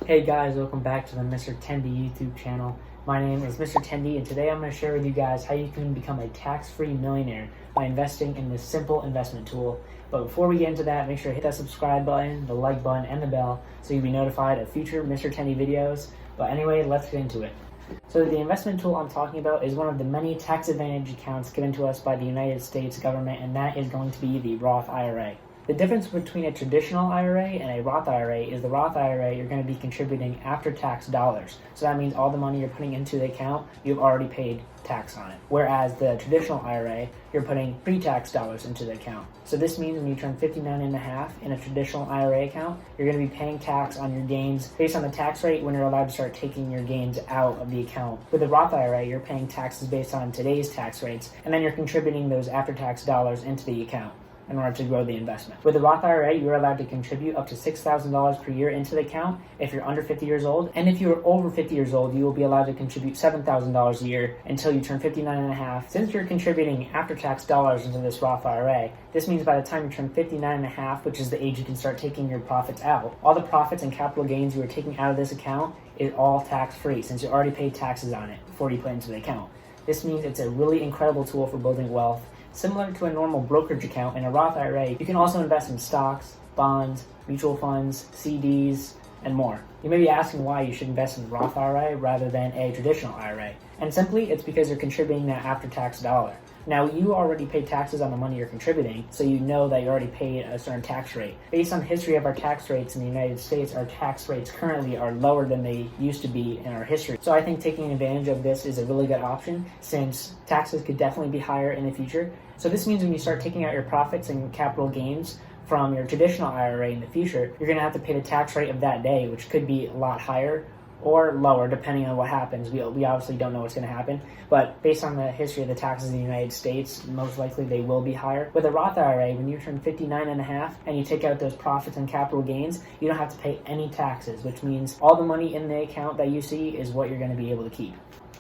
Hey guys, welcome back to the Mr. Tendy YouTube channel. My name is Mr. Tendy, and today I'm going to share with you guys how you can become a tax-free millionaire by investing in this simple investment tool. But before we get into that, make sure to hit that subscribe button, the like button, and the bell so you'll be notified of future Mr. Tendy videos. But anyway, let's get into it. So the investment tool I'm talking about is one of the many tax advantage accounts given to us by the United States government, and that is going to be the Roth IRA. The difference between a traditional IRA and a Roth IRA is the Roth IRA, you're going to be contributing after-tax dollars. So that means all the money you're putting into the account, you've already paid tax on it. Whereas the traditional IRA, you're putting pre-tax dollars into the account. So this means when you turn 59.5 in a traditional IRA account, you're going to be paying tax on your gains based on the tax rate when you're allowed to start taking your gains out of the account. With the Roth IRA, you're paying taxes based on today's tax rates, and then you're contributing those after-tax dollars into the account in order to grow the investment. With the Roth IRA, you're allowed to contribute up to $6,000 per year into the account if you're under 50 years old. And if you're over 50 years old, you will be allowed to contribute $7,000 a year until you turn 59.5. Since you're contributing after-tax dollars into this Roth IRA, this means by the time you turn 59.5, which is the age you can start taking your profits out, all the profits and capital gains you are taking out of this account is all tax-free since you already paid taxes on it before you put it into the account. This means it's a really incredible tool for building wealth. Similar to a normal brokerage account in a Roth IRA, you can also invest in stocks, bonds, mutual funds, CDs, and more. You may be asking why you should invest in a Roth IRA rather than a traditional IRA. And simply, it's because you're contributing that after-tax dollar. Now, you already paid taxes on the money you're contributing, so you know that you already paid a certain tax rate. Based on the history of our tax rates in the United States, our tax rates currently are lower than they used to be in our history. So I think taking advantage of this is a really good option since taxes could definitely be higher in the future. So this means when you start taking out your profits and capital gains from your traditional IRA in the future, you're going to have to pay the tax rate of that day, which could be a lot higher or lower depending on what happens. We obviously don't know what's going to happen, but based on the history of the taxes in the United States, most likely they will be higher. With a Roth IRA, when you turn 59.5 and you take out those profits and capital gains, you don't have to pay any taxes, which means all the money in the account that you see is what you're going to be able to keep.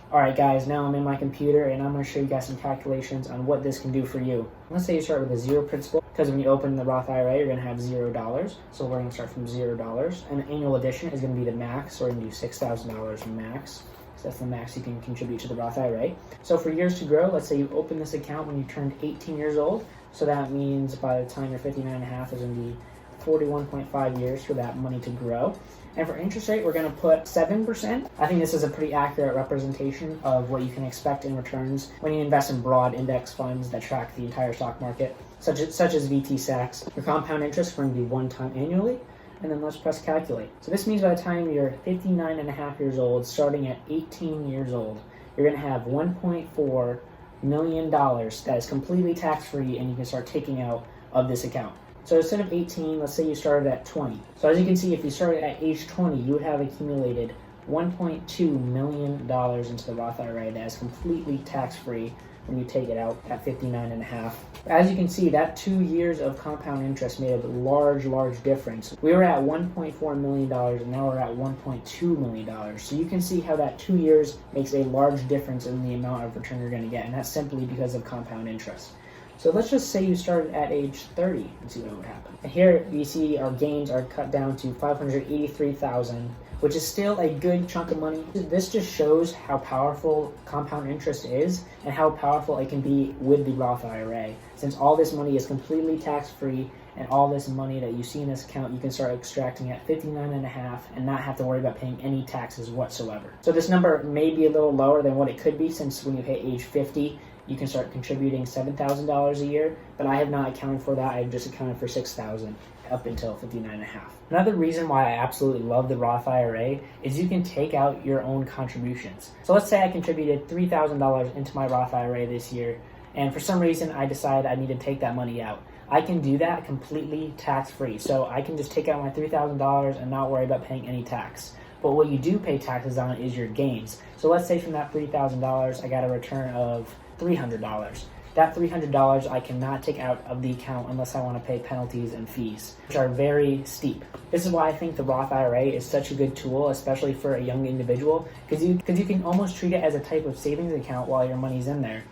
Alright guys, now I'm in my computer and I'm going to show you guys some calculations on what this can do for you. Let's say you start with a zero principal, because when you open the Roth IRA, you're going to have $0. So we're going to start from $0. And the annual addition is going to be the max, so we're going to do $6,000 max. So that's the max you can contribute to the Roth IRA. So for years to grow, let's say you open this account when you turned 18 years old. So that means by the time you're 59.5, there's going to be 41.5 years for that money to grow. And for interest rate, we're going to put 7%. I think this is a pretty accurate representation of what you can expect in returns when you invest in broad index funds that track the entire stock market, such as VT-SAX. Your compound interest is going to be one time annually, and then let's press calculate. So this means by the time you're 59.5 years old, starting at 18 years old, you're going to have $1.4 million that is completely tax-free and you can start taking out of this account. So instead of 18, let's say you started at 20. So as you can see, if you started at age 20, you would have accumulated $1.2 million into the Roth IRA that is completely tax-free when you take it out at 59.5. As you can see, that 2 years of compound interest made a large difference. We were at $1.4 million and now we're at $1.2 million. So you can see how that 2 years makes a large difference in the amount of return you're going to get, and that's simply because of compound interest. So let's just say you started at age 30 and see what would happen. And here you see our gains are cut down to $583,000, which is still a good chunk of money. This just shows how powerful compound interest is and how powerful it can be with the Roth IRA. Since all this money is completely tax-free and all this money that you see in this account, you can start extracting at 59.5 and not have to worry about paying any taxes whatsoever. So this number may be a little lower than what it could be, since when you hit age 50, you can start contributing $7,000 a year, but I have not accounted for that. I've just accounted for $6,000 up until 59.5. Another reason why I absolutely love the Roth IRA is you can take out your own contributions. So let's say I contributed $3,000 into my Roth IRA this year, and for some reason I decide I need to take that money out. I can do that completely tax-free. So I can just take out my $3,000 and not worry about paying any tax. But what you do pay taxes on is your gains. So let's say from that $3,000, I got a return of $300. That $300 I cannot take out of the account unless I want to pay penalties and fees, which are very steep. This is why I think the Roth IRA is such a good tool, especially for a young individual, because you can almost treat it as a type of savings account while your money's in there.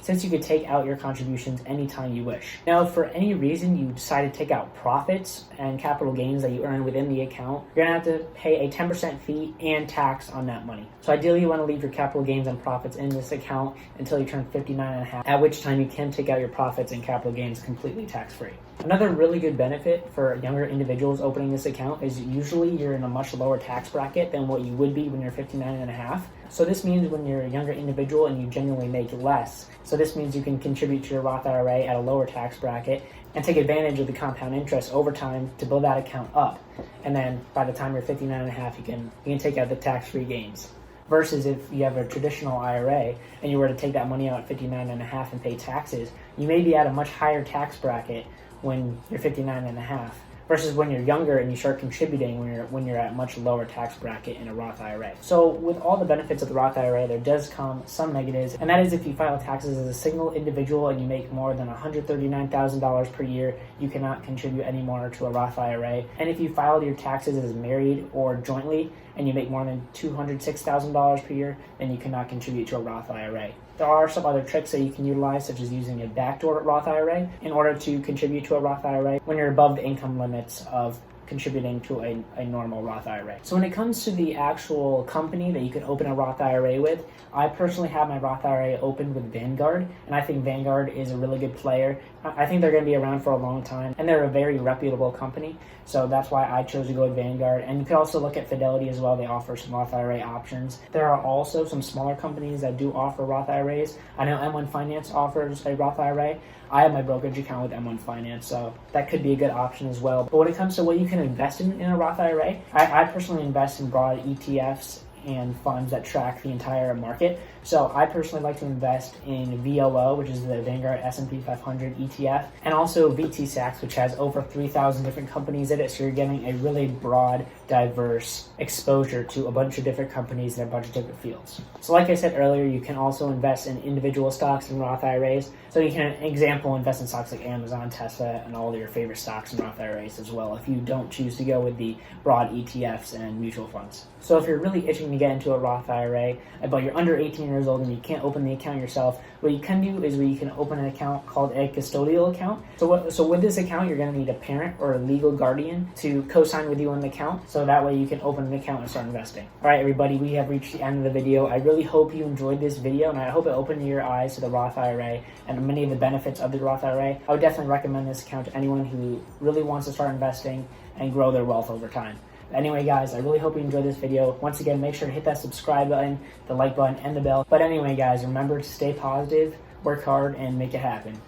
since you could take out your contributions anytime you wish. Now, if for any reason you decide to take out profits and capital gains that you earn within the account, you're going to have to pay a 10% fee and tax on that money. So ideally, you want to leave your capital gains and profits in this account until you turn 59 and a half, at which time you can take out your profits and capital gains completely tax-free. Another really good benefit for younger individuals opening this account is usually you're in a much lower tax bracket than what you would be when you're 59 and a half. So this means when you're a younger individual and you genuinely make less, so this means you can contribute to your Roth IRA at a lower tax bracket and take advantage of the compound interest over time to build that account up. And then by the time you're 59 and a half, you can take out the tax-free gains. Versus if you have a traditional IRA and you were to take that money out at 59 and a half and pay taxes, you may be at a much higher tax bracket when you're 59 and a half versus when you're younger and you start contributing when you're at much lower tax bracket in a Roth IRA. So with all the benefits of the Roth IRA, there does come some negatives, and that is if you file taxes as a single individual and you make more than $139,000 per year, you cannot contribute anymore to a Roth IRA. And if you filed your taxes as married or jointly and you make more than $206,000 per year, then you cannot contribute to a Roth IRA. There are some other tricks that you can utilize, such as using a backdoor Roth IRA in order to contribute to a Roth IRA when you're above the income limits of contributing to a normal Roth IRA. So when it comes to the actual company that you can open a Roth IRA with, I personally have my Roth IRA opened with Vanguard, and I think Vanguard is a really good player. I think they're going to be around for a long time, and they're a very reputable company, so that's why I chose to go with Vanguard. And you could also look at Fidelity as well. They offer some Roth IRA options. There are also some smaller companies that do offer Roth IRAs. I know M1 Finance offers a Roth IRA. I have my brokerage account with M1 Finance, so that could be a good option as well. But when it comes to what you can invest in a Roth IRA, I personally invest in broad ETFs and funds that track the entire market. So I personally like to invest in VLO, which is the Vanguard S&P 500 ETF, and also VTSAX, which has over 3,000 different companies in it. So you're getting a really broad, diverse exposure to a bunch of different companies in a bunch of different fields. So like I said earlier, you can also invest in individual stocks in Roth IRAs. So you can, example, invest in stocks like Amazon, Tesla, and all of your favorite stocks in Roth IRAs as well, if you don't choose to go with the broad ETFs and mutual funds. So if you're really itching to get into a Roth IRA, but you're under 18 years old and you can't open the account yourself, what you can do is you can open an account called a custodial account. So with this account, you're going to need a parent or a legal guardian to co-sign with you on the account, so that way you can open an account and start investing. All right, everybody, we have reached the end of the video. I really hope you enjoyed this video, and I hope it opened your eyes to the Roth IRA and many of the benefits of the Roth IRA. I would definitely recommend this account to anyone who really wants to start investing and grow their wealth over time. Anyway, guys, I really hope you enjoyed this video. Once again, make sure to hit that subscribe button, the like button, and the bell. But anyway, guys, remember to stay positive, work hard, and make it happen.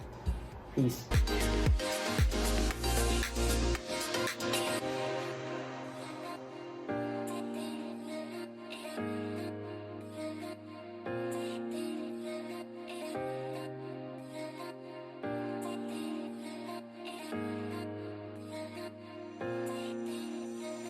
Peace.